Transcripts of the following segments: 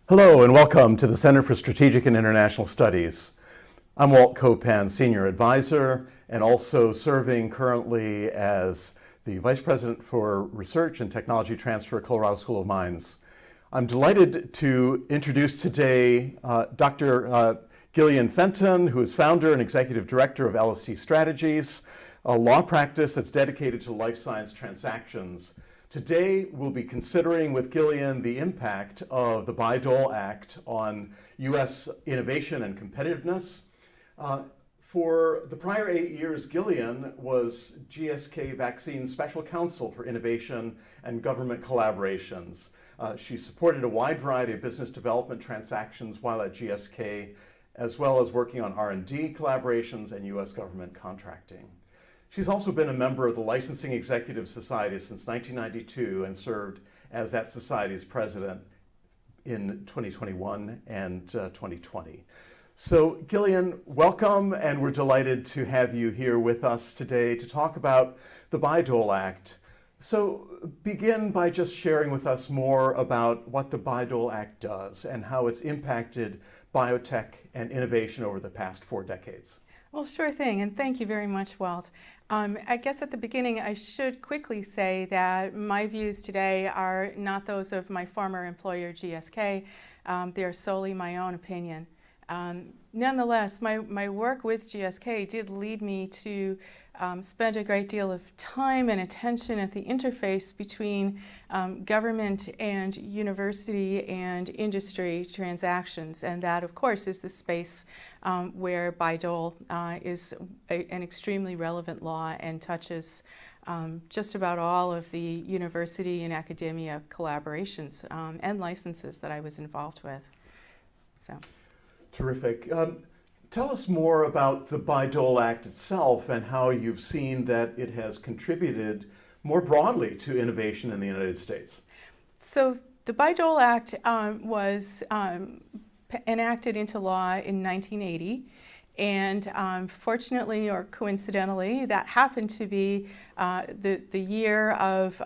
Hello and welcome to the Center for Strategic and International Studies. I'm Walt Copan, Senior Advisor, and also serving currently as the Vice President for Research and Technology Transfer at Colorado School of Mines. I'm delighted to introduce today Dr. Gillian Fenton, who is founder and Executive Director of LST Strategies, a law practice that's dedicated to life science transactions. Today, we'll be considering with Gillian the impact of the Bayh-Dole Act on U.S. innovation and competitiveness. For the prior 8 years, Gillian was GSK Vaccine Special Counsel for Innovation and Government Collaborations. She supported a wide variety of business development transactions while at GSK, as well as working on R&D collaborations and U.S. government contracting. She's also been a member of the Licensing Executive Society since 1992 and served as that society's president in 2021 and 2020. So Gillian, welcome, and we're delighted to have you here with us today to talk about the Bayh-Dole Act. So begin by just sharing with us more about what the Bayh-Dole Act does and how it's impacted biotech and innovation over the past 4 decades. Well, sure thing, and thank you very much, Walt. I guess at the beginning I should quickly say that my views today are not those of my former employer, GSK. They are solely my own opinion. Nonetheless, my work with GSK did lead me to spend a great deal of time and attention at the interface between government and university and industry transactions, and that, of course, is the space where Bayh-Dole is an extremely relevant law and touches just about all of the university and academia collaborations and licenses that I was involved with. So. Terrific. Tell us more about the Bayh-Dole Act itself and how you've seen that it has contributed more broadly to innovation in the United States. So the Bayh-Dole Act was enacted into law in 1980, and fortunately or coincidentally, that happened to be the year of,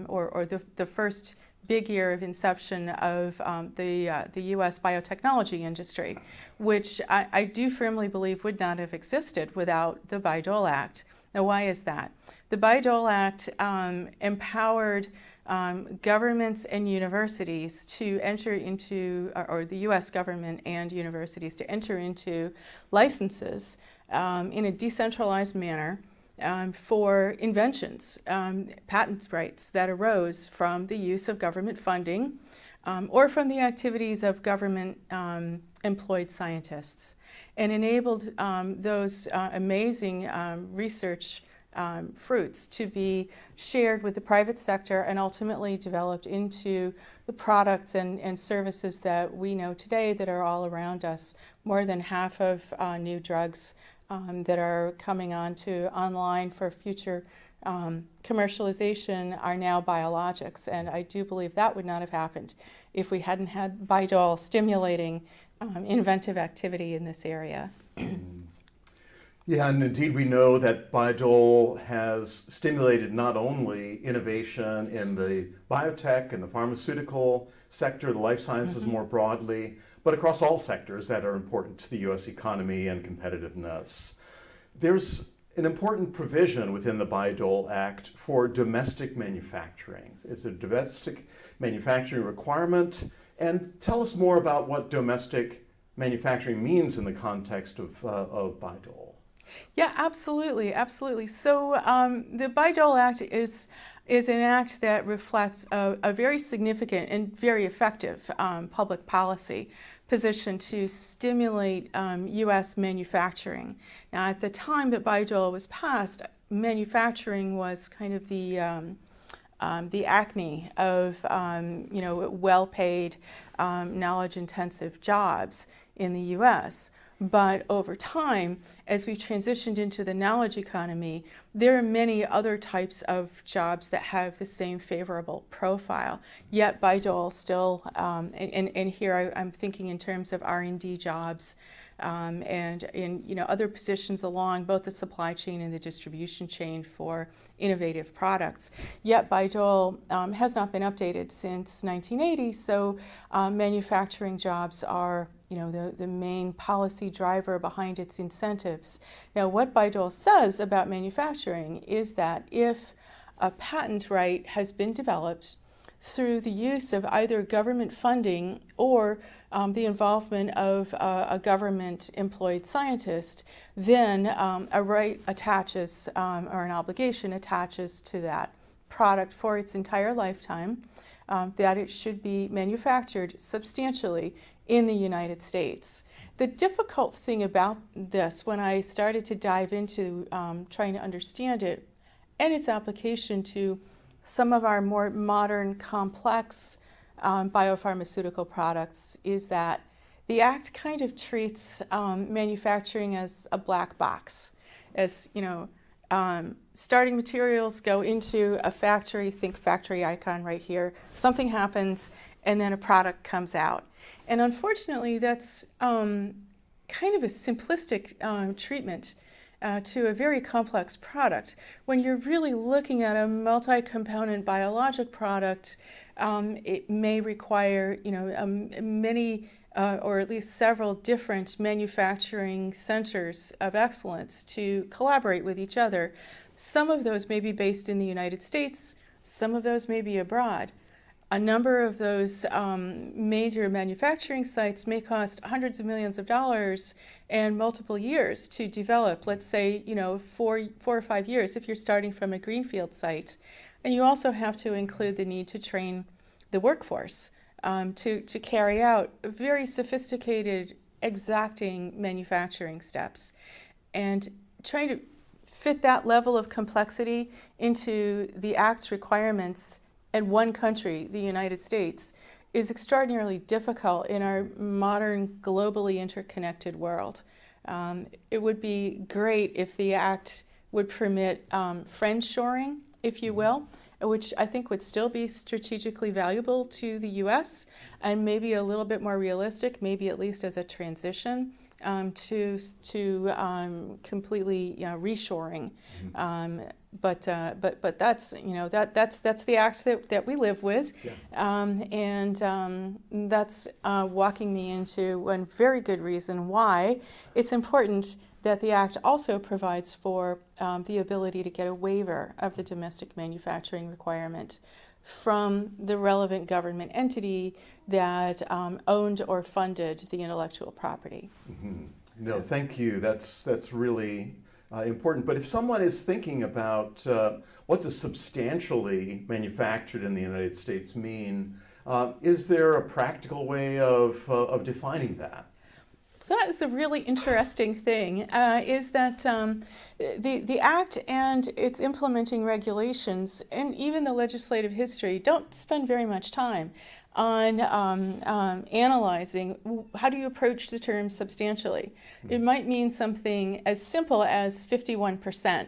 or the first big year of inception of the U.S. biotechnology industry, which I do firmly believe would not have existed without the Bayh-Dole Act. Now, why is that? The Bayh-Dole Act empowered governments and universities to enter into, or the U.S. government and universities to enter into licenses in a decentralized manner for inventions, patent rights that arose from the use of government funding or from the activities of government employed scientists, and enabled those amazing research fruits to be shared with the private sector and ultimately developed into the products and services that we know today that are all around us. More than half of new drugs that are coming online for future commercialization are now biologics, and I do believe that would not have happened if we hadn't had Bayh-Dole stimulating inventive activity in this area. Yeah, and indeed we know that Bayh-Dole has stimulated not only innovation in the biotech and the pharmaceutical sector, the life sciences more broadly, but across all sectors that are important to the U.S. economy and competitiveness. There's an important provision within the Bayh-Dole Act for domestic manufacturing. It's a domestic manufacturing requirement. And tell us more about what domestic manufacturing means in the context of Bayh-Dole. Yeah, absolutely, absolutely. So the Bayh-Dole Act is an act that reflects a very significant and very effective public policy position to stimulate U.S. manufacturing. Now, at the time that Bayh-Dole was passed, manufacturing was kind of the acme of well-paid, knowledge-intensive jobs in the U.S. But over time, as we transitioned into the knowledge economy, there are many other types of jobs that have the same favorable profile. Yet Bayh-Dole still, and here I'm thinking in terms of R&D jobs, and in other positions along both the supply chain and the distribution chain for innovative products. Yet Bayh-Dole has not been updated since 1980, so manufacturing jobs are the main policy driver behind its incentives. Now, what Bayh-Dole says about manufacturing is that if a patent right has been developed through the use of either government funding or the involvement of a government-employed scientist, then a right attaches or an obligation attaches to that product for its entire lifetime, that it should be manufactured substantially in the United States. The difficult thing about this, when I started to dive into trying to understand it and its application to some of our more modern, complex biopharmaceutical products, is that the Act kind of treats manufacturing as a black box. As starting materials go into a factory, think factory icon right here, something happens, and then a product comes out. And unfortunately, that's kind of a simplistic treatment to a very complex product. When you're really looking at a multi-component biologic product, it may require many or at least several different manufacturing centers of excellence to collaborate with each other. Some of those may be based in the United States, some of those may be abroad. A number of those major manufacturing sites may cost hundreds of millions of dollars and multiple years to develop. Let's say, 4 or 5 years if you're starting from a greenfield site. And you also have to include the need to train the workforce to carry out very sophisticated, exacting manufacturing steps. And trying to fit that level of complexity into the Act's requirements in one country, the United States, is extraordinarily difficult in our modern, globally interconnected world. It would be great if the Act would permit friendshoring, if you will, which I think would still be strategically valuable to the U.S. and maybe a little bit more realistic, maybe at least as a transition to completely reshoring. But that's that's the Act that we live with, and that's walking me into one very good reason why it's important that the Act also provides for the ability to get a waiver of the domestic manufacturing requirement from the relevant government entity that owned or funded the intellectual property. No, thank you. That's really important. But if someone is thinking about what does substantially manufactured in the United States mean, is there a practical way of defining that? That is a really interesting thing, is that the Act and its implementing regulations and even the legislative history don't spend very much time on analyzing how do you approach the term substantially. It might mean something as simple as 51%,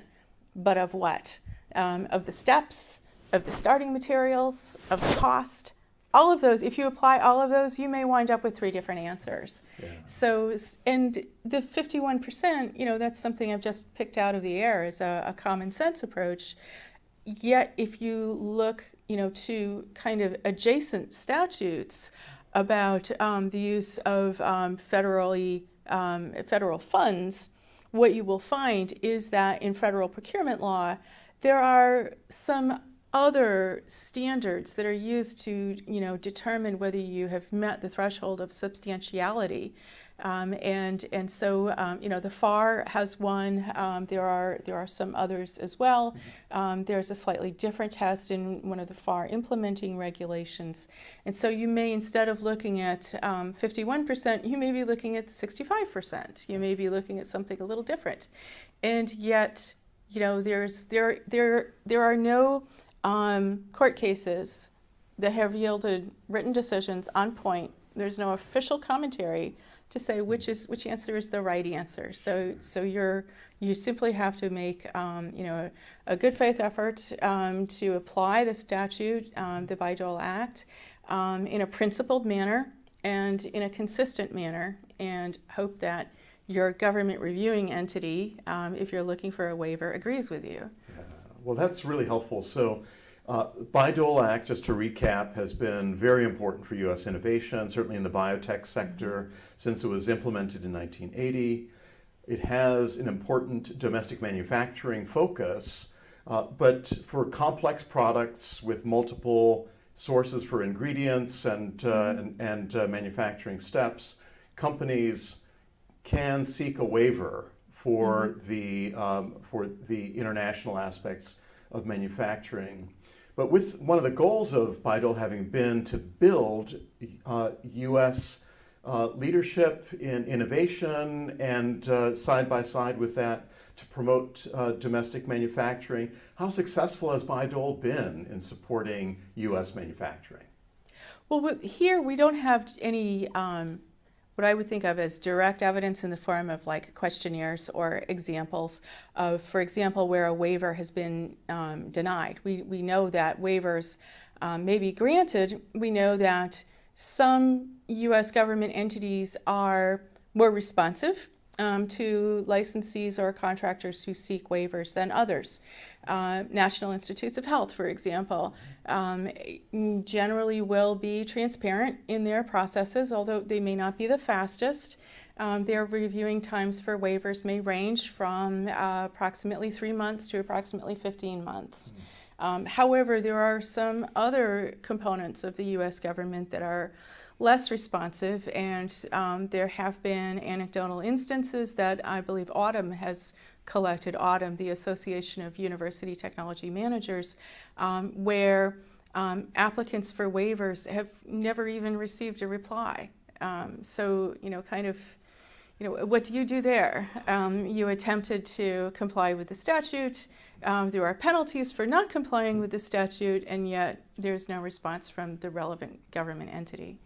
but of what? Of the steps, of the starting materials, of the cost. All of those, if you apply all of those, you may wind up with 3 different answers. So, and the 51%, that's something I've just picked out of the air as a common sense approach. Yet, if you look, to kind of adjacent statutes about the use of federal funds, what you will find is that in federal procurement law, there are some other standards that are used to, determine whether you have met the threshold of substantiality, and so the FAR has one. There are some others as well. There's a slightly different test in one of the FAR implementing regulations, and so you may, instead of looking at 51%, you may be looking at 65%. You may be looking at something a little different, and yet, there are no court cases that have yielded written decisions on point. There's no official commentary to say which answer is the right answer. So you simply have to make a good faith effort to apply the statute, the Bayh-Dole Act, in a principled manner and in a consistent manner. and hope that your government reviewing entity, if you're looking for a waiver, agrees with you. Yeah. Well, that's really helpful. So, Bayh-Dole Act, just to recap, has been very important for U.S. innovation, certainly in the biotech sector, since it was implemented in 1980. It has an important domestic manufacturing focus, but for complex products with multiple sources for ingredients and manufacturing steps, companies can seek a waiver for the international aspects of manufacturing. But with one of the goals of Bayh-Dole having been to build U.S. Leadership in innovation and side by side with that to promote domestic manufacturing, how successful has Bayh-Dole been in supporting U.S. manufacturing? Well, here we don't have any what I would think of as direct evidence in the form of like questionnaires or examples of, for example, where a waiver has been denied. We know that waivers may be granted. We know that some U.S. government entities are more responsive to licensees or contractors who seek waivers than others. National Institutes of Health, for example, generally will be transparent in their processes, although they may not be the fastest. Their reviewing times for waivers may range from approximately 3 months to approximately 15 months. However, there are some other components of the U.S. government that are less responsive, and there have been anecdotal instances that I believe Autumn has collected, Autumn, the Association of University Technology Managers, where applicants for waivers have never even received a reply. So, what do you do there? You attempted to comply with the statute. There are penalties for not complying with the statute, and yet there's no response from the relevant government entity.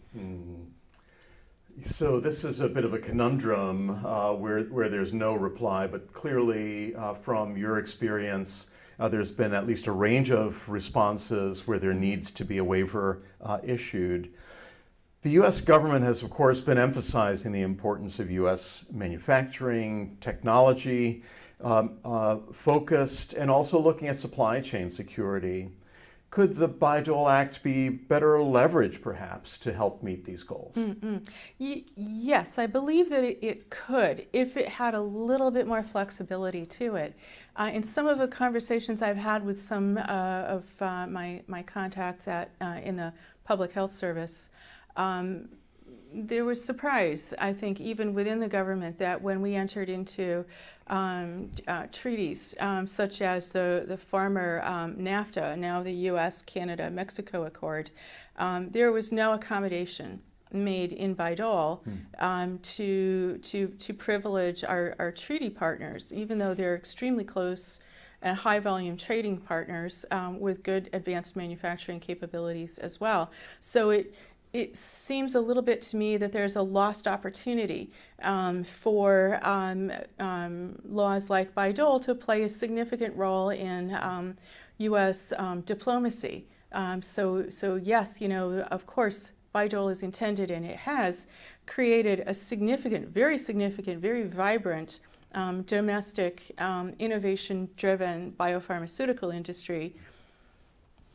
So this is a bit of a conundrum where there's no reply, but clearly from your experience, there's been at least a range of responses where there needs to be a waiver issued. The U.S. government has, of course, been emphasizing the importance of U.S. manufacturing, technology, focused, and also looking at supply chain security. Could the Bayh-Dole Act be better leveraged, perhaps, to help meet these goals? Yes, I believe that it could, if it had a little bit more flexibility to it. In some of the conversations I've had with some of my contacts in the Public Health Service, there was surprise, I think, even within the government, that when we entered into treaties such as the former NAFTA, now the U.S., Canada, Mexico Accord, there was no accommodation made in Bayh-Dole to privilege our treaty partners, even though they're extremely close and high volume trading partners with good advanced manufacturing capabilities as well. So it seems a little bit to me that there's a lost opportunity for laws like Bayh-Dole to play a significant role in U.S. diplomacy. So yes, of course, Bayh-Dole is intended, and it has created a significant, very vibrant domestic innovation-driven biopharmaceutical industry.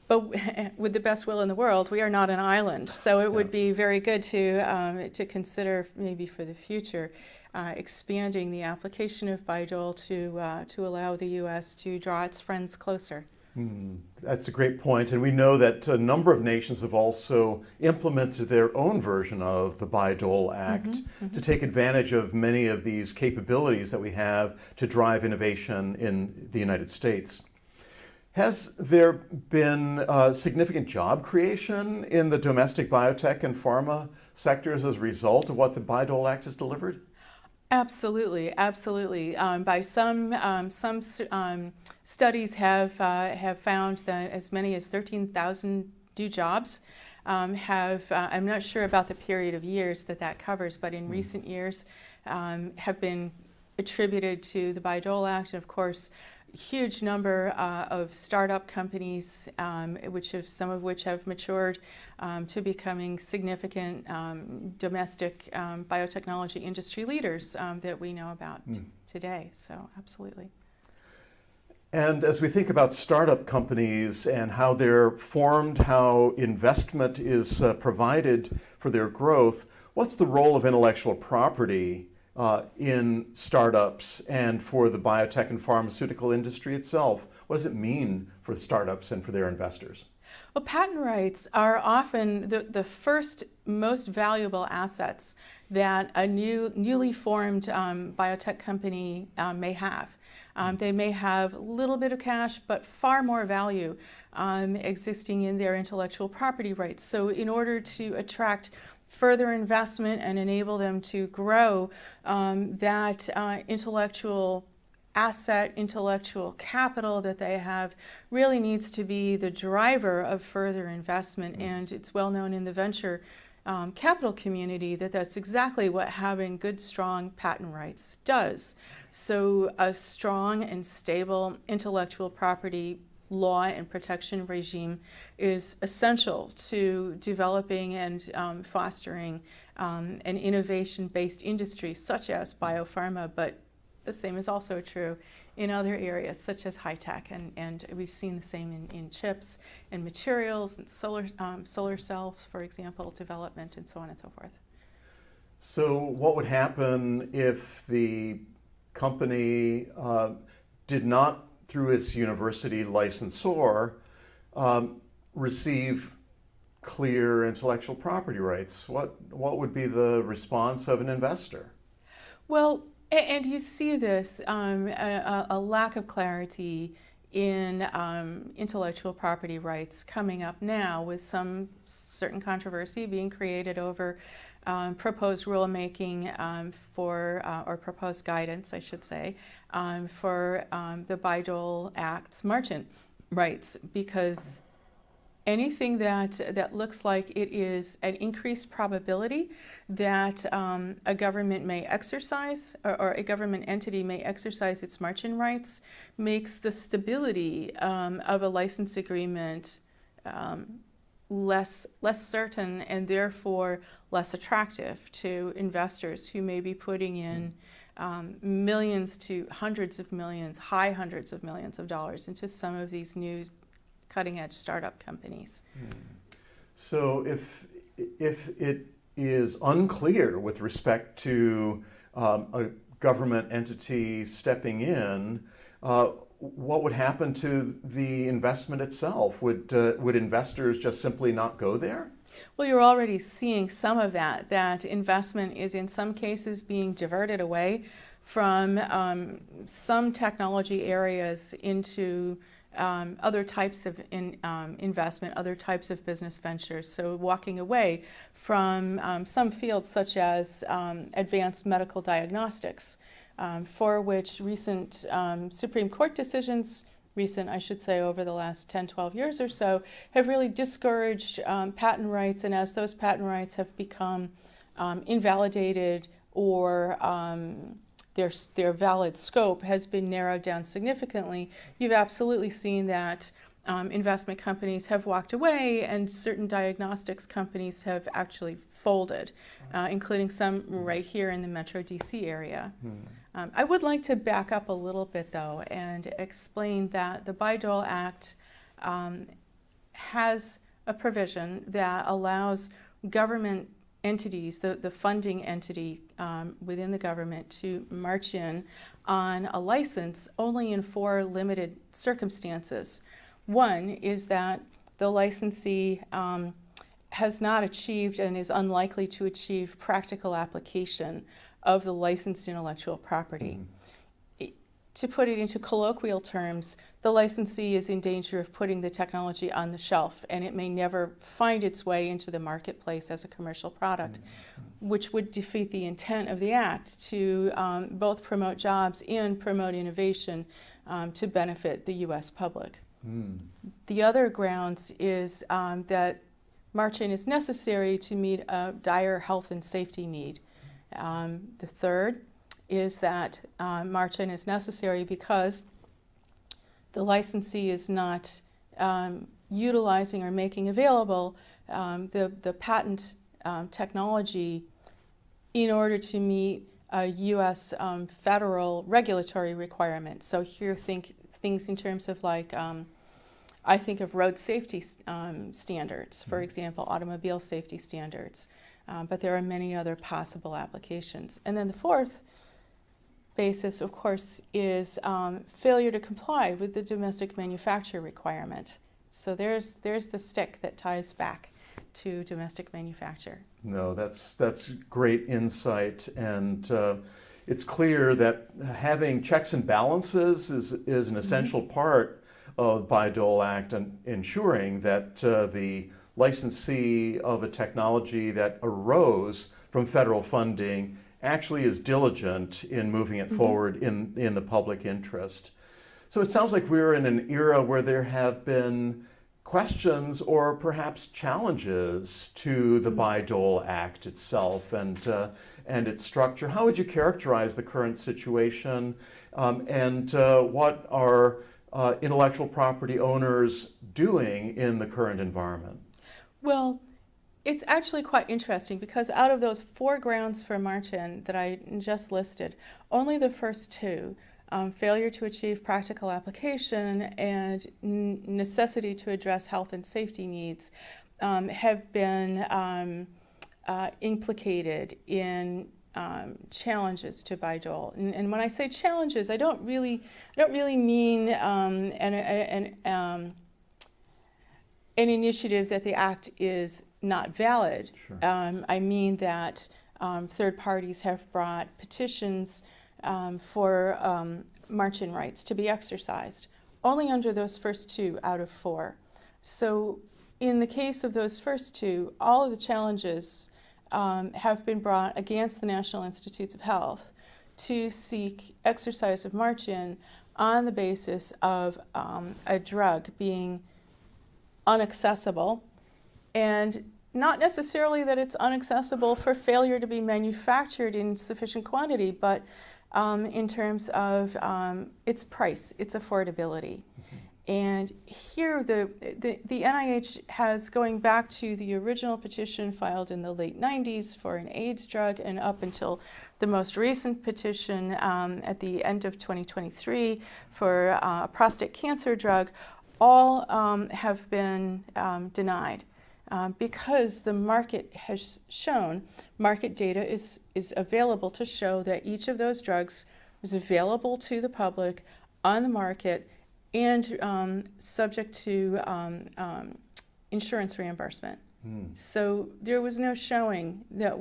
But with the best will in the world, we are not an island. So it would be very good to consider, maybe for the future, expanding the application of Bayh-Dole to allow the U.S. to draw its friends closer. That's a great point. And we know that a number of nations have also implemented their own version of the Bayh-Dole Act to take advantage of many of these capabilities that we have to drive innovation in the United States. Has there been significant job creation in the domestic biotech and pharma sectors as a result of what the Bayh-Dole Act has delivered? Absolutely. By some studies have found that as many as 13,000 new jobs have. I'm not sure about the period of years that covers, but in recent years have been attributed to the Bayh-Dole Act. And of course, huge number of startup companies, some of which have matured to becoming significant domestic biotechnology industry leaders that we know about today. So absolutely. And as we think about startup companies and how they're formed, how investment is provided for their growth, what's the role of intellectual property in startups and for the biotech and pharmaceutical industry itself? What does it mean for startups and for their investors? Well, patent rights are often the first most valuable assets that a newly formed biotech company may have. They may have a little bit of cash, but far more value existing in their intellectual property rights. So in order to attract further investment and enable them to grow, that intellectual asset, intellectual capital that they have really needs to be the driver of further investment. And it's well known in the venture capital community that that's exactly what having good, strong patent rights does. So a strong and stable intellectual property law and protection regime is essential to developing and fostering an innovation-based industry such as biopharma, but the same is also true in other areas such as high tech, and we've seen the same in chips and materials and solar cells, for example, development and so on and so forth. So what would happen if the company did not, through its university licensor, receive clear intellectual property rights? What would be the response of an investor? Well, and you see this, a lack of clarity in intellectual property rights coming up now, with some certain controversy being created over proposed rulemaking or proposed guidance, I should say, for the Bayh-Dole Act's merchant rights, because anything that looks like it is an increased probability that a government may exercise or a government entity may exercise its merchant rights makes the stability of a license agreement less certain, and therefore less attractive to investors who may be putting in millions to hundreds of millions, high hundreds of millions of dollars into some of these new cutting-edge startup companies. So if it is unclear with respect to a government entity stepping in, what would happen to the investment itself? Would investors just simply not go there? Well, you're already seeing some of that investment is in some cases being diverted away from some technology areas into other types of investment, other types of business ventures. So walking away from some fields such as advanced medical diagnostics, for which recent Supreme Court decisions, I should say over the last 10, 12 years or so, have really discouraged patent rights. And as those patent rights have become invalidated or their valid scope has been narrowed down significantly, you've absolutely seen that investment companies have walked away and certain diagnostics companies have actually folded, including some right here in the Metro DC area. I would like to back up a little bit, though, and explain that the Bayh-Dole Act has a provision that allows government entities, the funding entity within the government, to march in on a license only in 4 limited circumstances. One is that the licensee has not achieved and is unlikely to achieve practical application of the licensed intellectual property. To put it into colloquial terms, the licensee is in danger of putting the technology on the shelf, and it may never find its way into the marketplace as a commercial product, which would defeat the intent of the Act to both promote jobs and promote innovation to benefit the U.S. public. The other grounds is that march-in is necessary to meet a dire health and safety need. The third is that march-in is necessary because the licensee is not utilizing or making available the patent technology in order to meet a U.S. Federal regulatory requirement. So here think things in terms of like, I think of road safety standards, for example, automobile safety standards, but there are many other possible applications. And then the fourth basis, of course, is failure to comply with the domestic manufacture requirement. So there's the stick that ties back to domestic manufacture. No, that's great insight, and it's clear that having checks and balances is an essential part of the Bayh-Dole Act, and ensuring that the licensee of a technology that arose from federal funding actually is diligent in moving it forward in the public interest. So it sounds like we're in an era where there have been questions or perhaps challenges to the Bayh-Dole Act itself and its structure. How would you characterize the current situation, and what are intellectual property owners doing in the current environment? Well, it's actually quite interesting because out of those 4 grounds for march-in that I just listed, only the first 2, failure to achieve practical application and necessity to address health and safety needs, have been implicated in challenges to Bayh-Dole. And when I say challenges, I don't really mean an initiative that the act is not valid. Sure. I mean that third parties have brought petitions for march-in rights to be exercised, only under those first 2 out of 4. So in the case of those first 2, all of the challenges have been brought against the National Institutes of Health to seek exercise of march-in on the basis of a drug being unaccessible, and not necessarily that it's unaccessible for failure to be manufactured in sufficient quantity, but in terms of its price, its affordability. And here the NIH has, going back to the original petition filed in the late 90s for an AIDS drug and up until the most recent petition at the end of 2023 for a prostate cancer drug, all have been denied. Because the market has shown, market data is available to show that each of those drugs is available to the public on the market and subject to insurance reimbursement. So there was no showing that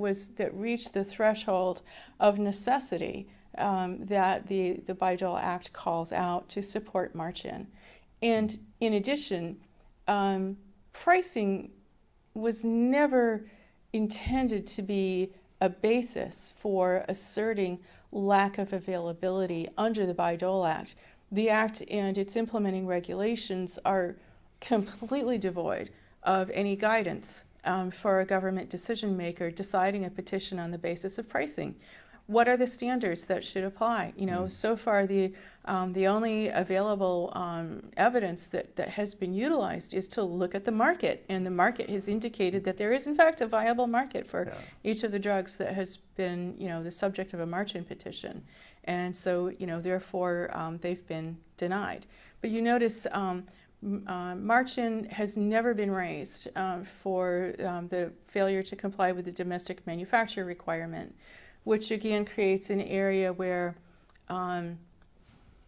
reached the threshold of necessity that the Bayh-Dole Act calls out to support march-in. And in addition, pricing was never intended to be a basis for asserting lack of availability under the Bayh-Dole Act. The Act and its implementing regulations are completely devoid of any guidance for a government decision maker deciding a petition on the basis of pricing. What are the standards that should apply? So far the only available evidence that has been utilized is to look at the market, and the market has indicated that there is in fact a viable market for each of the drugs that has been the subject of a march-in petition, and so therefore they've been denied. But you notice march-in has never been raised for the failure to comply with the domestic manufacture requirement, which again creates an area where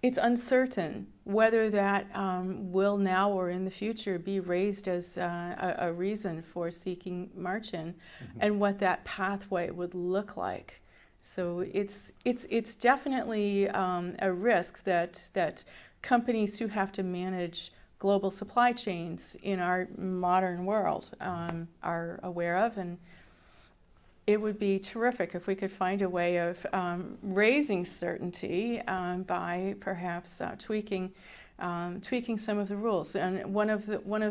it's uncertain whether that will now or in the future be raised as a reason for seeking march-in, and what that pathway would look like. So it's definitely a risk that companies who have to manage global supply chains in our modern world are aware of, and it would be terrific if we could find a way of raising certainty by perhaps tweaking some of the rules. And one of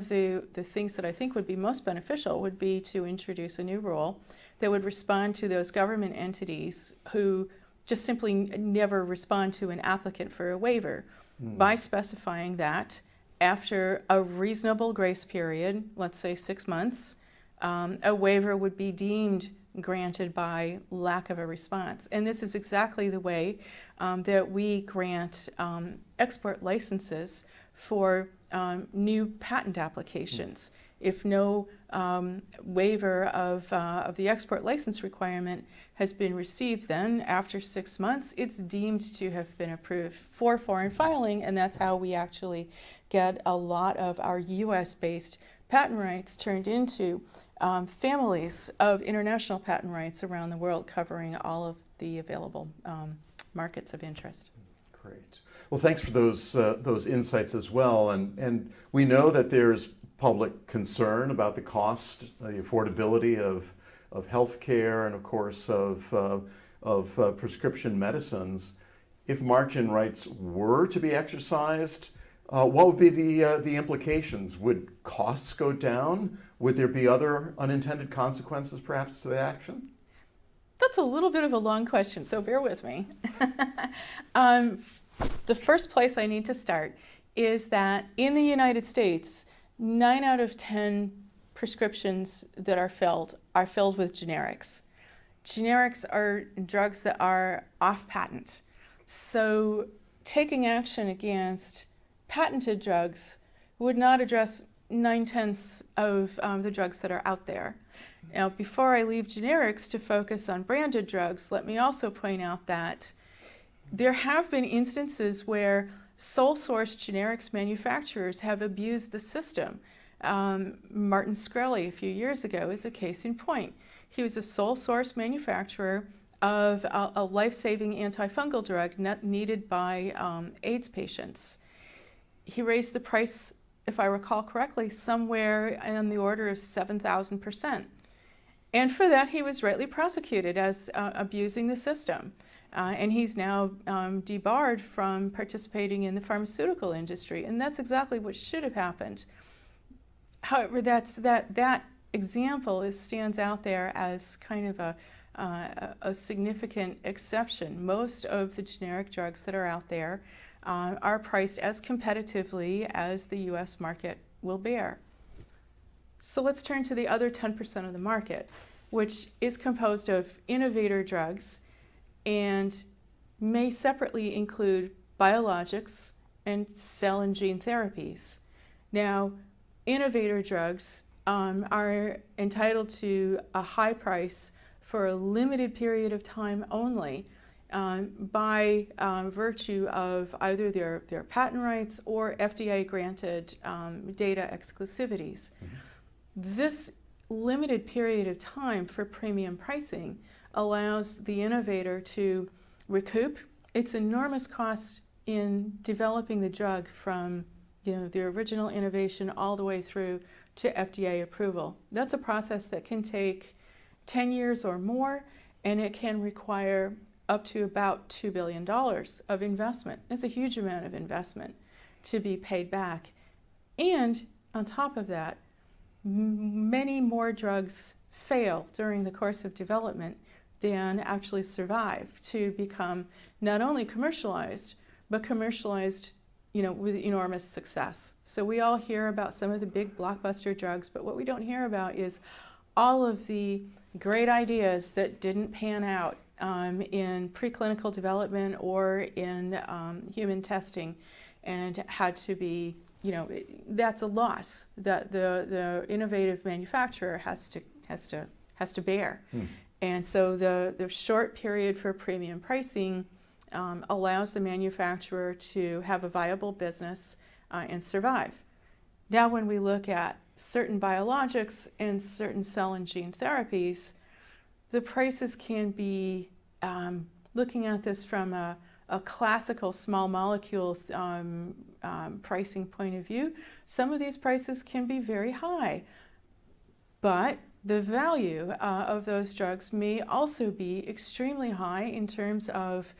the things that I think would be most beneficial would be to introduce a new rule that would respond to those government entities who just simply never respond to an applicant for a waiver. by specifying that after a reasonable grace period, let's say 6 months, a waiver would be deemed granted by lack of a response. And this is exactly the way that we grant export licenses for new patent applications. If no waiver of the export license requirement has been received, then after 6 months, it's deemed to have been approved for foreign filing, and that's how we actually get a lot of our US-based patent rights turned into families of international patent rights around the world, covering all of the available markets of interest. Great. Well, thanks for those insights as well. And we know that there's public concern about the cost, the affordability of health care, and of course of prescription medicines. If margin rights were to be exercised, what would be the implications? Would costs go down? Would there be other unintended consequences perhaps to the action? That's a little bit of a long question, so bear with me. The first place I need to start is that in the United States, 9 out of 10 prescriptions that are filled with generics. Generics are drugs that are off patent. So taking action against patented drugs would not address 9/10 of the drugs that are out there. Now, before I leave generics to focus on branded drugs, let me also point out that there have been instances where sole source generics manufacturers have abused the system. Martin Shkreli a few years ago is a case in point. He was a sole source manufacturer of a life-saving antifungal drug needed by AIDS patients. He raised the price, if I recall correctly, somewhere in the order of 7,000%. And for that, he was rightly prosecuted as abusing the system. And he's now debarred from participating in the pharmaceutical industry. And that's exactly what should have happened. However, that example stands out there as kind of a significant exception. Most of the generic drugs that are out there are priced as competitively as the US market will bear. So let's turn to the other 10% of the market, which is composed of innovator drugs and may separately include biologics and cell and gene therapies. Now, innovator drugs are entitled to a high price for a limited period of time only by virtue of either their patent rights or FDA-granted data exclusivities. Mm-hmm. This limited period of time for premium pricing allows the innovator to recoup its enormous cost in developing the drug from the original innovation all the way through to FDA approval. That's a process that can take 10 years or more, and it can require up to about $2 billion of investment. That's a huge amount of investment to be paid back. And on top of that, many more drugs fail during the course of development than actually survive to become not only commercialized, but commercialized with enormous success. So we all hear about some of the big blockbuster drugs, but what we don't hear about is all of the great ideas that didn't pan out in preclinical development or in human testing and had to be, that's a loss that the innovative manufacturer has to bear. And so the short period for premium pricing allows the manufacturer to have a viable business and survive. Now, when we look at certain biologics and certain cell and gene therapies, the prices can be, looking at this from a classical small molecule pricing point of view, some of these prices can be very high. But the value of those drugs may also be extremely high in terms of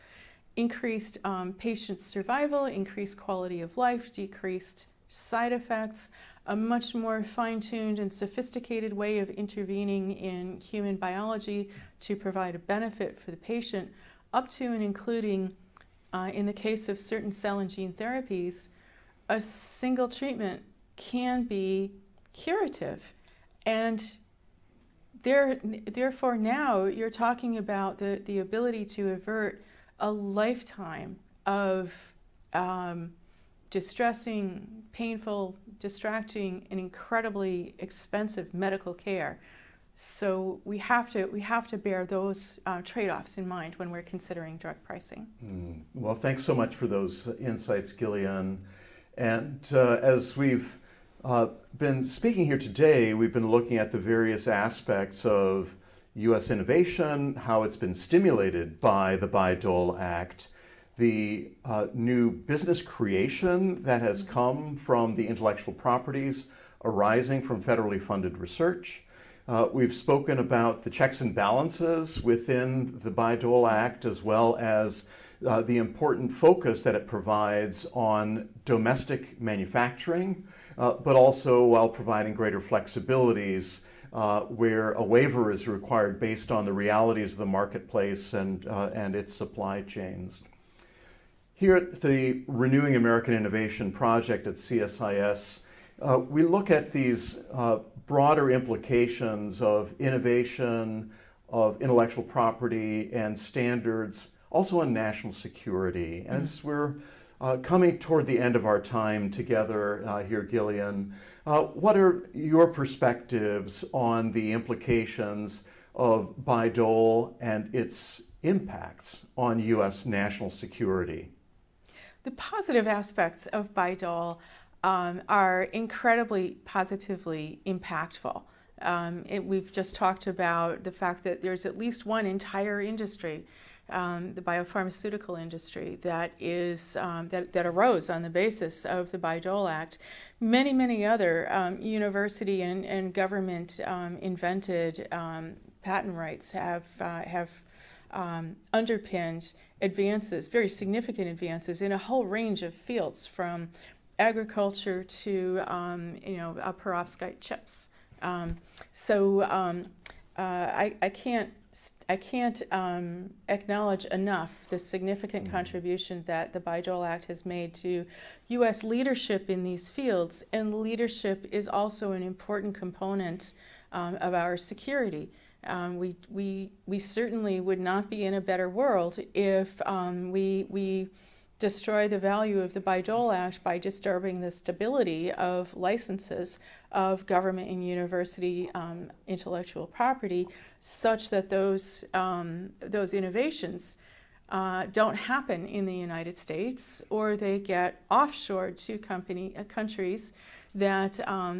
increased patient survival, increased quality of life, decreased side effects, a much more fine-tuned and sophisticated way of intervening in human biology to provide a benefit for the patient, up to and including in the case of certain cell and gene therapies, a single treatment can be curative. And therefore now you're talking about the ability to avert a lifetime of distressing, painful, distracting, and incredibly expensive medical care. So we have to bear those trade-offs in mind when we're considering drug pricing. Well, thanks so much for those insights, Gillian. And as we've been speaking here today, we've been looking at the various aspects of U.S. innovation, how it's been stimulated by the Bayh-Dole Act, the new business creation that has come from the intellectual properties arising from federally funded research. We've spoken about the checks and balances within the Bayh-Dole Act, as well as the important focus that it provides on domestic manufacturing, but also while providing greater flexibilities where a waiver is required based on the realities of the marketplace and its supply chains. Here at the Renewing American Innovation Project at CSIS, we look at these broader implications of innovation, of intellectual property and standards, also on national security. And as we're coming toward the end of our time together here, Gillian, what are your perspectives on the implications of Bayh-Dole and its impacts on U.S. national security? The positive aspects of Bayh-Dole are incredibly positively impactful. We've just talked about the fact that there's at least one entire industry, the biopharmaceutical industry, that arose on the basis of the Bayh-Dole Act. Many other university and government invented patent rights have underpinned advances, very significant advances in a whole range of fields, from agriculture to perovskite chips. I can't acknowledge enough the significant contribution that the Bayh-Dole Act has made to U.S. leadership in these fields, and leadership is also an important component of our security. We certainly would not be in a better world if we destroy the value of the Bayh-Dole Act by disturbing the stability of licenses of government and university intellectual property, such that those innovations don't happen in the United States, or they get offshored to countries that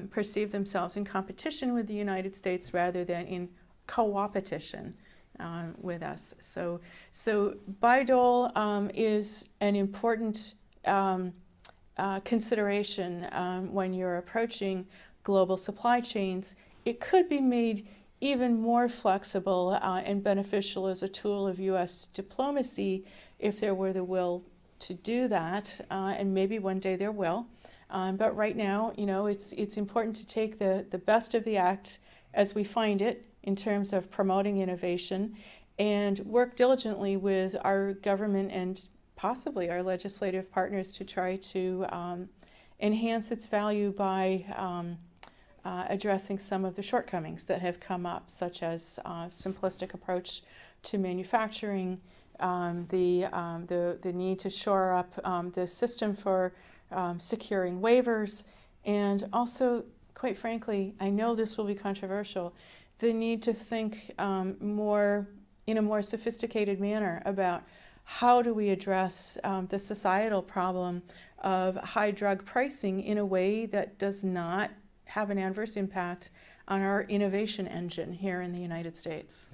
perceive themselves in competition with the United States rather than in co-opetition with us. So Bayh-Dole is an important consideration when you're approaching global supply chains. It could be made even more flexible and beneficial as a tool of U.S. diplomacy if there were the will to do that, and maybe one day there will. But right now, it's important to take the best of the act as we find it in terms of promoting innovation, and work diligently with our government and possibly our legislative partners to try to enhance its value by addressing some of the shortcomings that have come up, such as simplistic approach to manufacturing, the need to shore up the system for securing waivers, and also, quite frankly, I know this will be controversial, the need to think in a more sophisticated manner about how do we address the societal problem of high drug pricing in a way that does not have an adverse impact on our innovation engine here in the United States.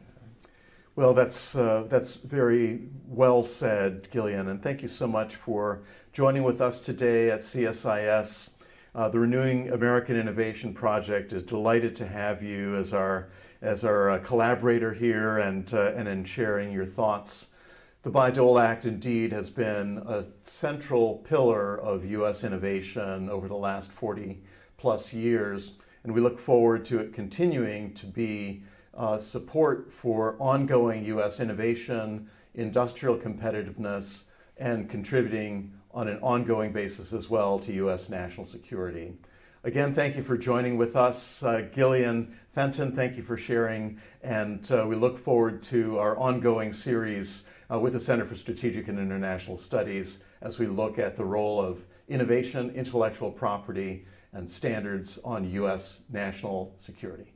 Well, that's very well said, Gillian, and thank you so much for joining with us today at CSIS. The Renewing American Innovation Project is delighted to have you as our collaborator here and in sharing your thoughts. The Bayh-Dole Act indeed has been a central pillar of U.S. innovation over the last 40 plus years, and we look forward to it continuing to be support for ongoing U.S. innovation, industrial competitiveness, and contributing on an ongoing basis as well to U.S. national security. Again, thank you for joining with us. Gillian, Fenton, thank you for sharing, and we look forward to our ongoing series with the Center for Strategic and International Studies as we look at the role of innovation, intellectual property, and standards on U.S. national security.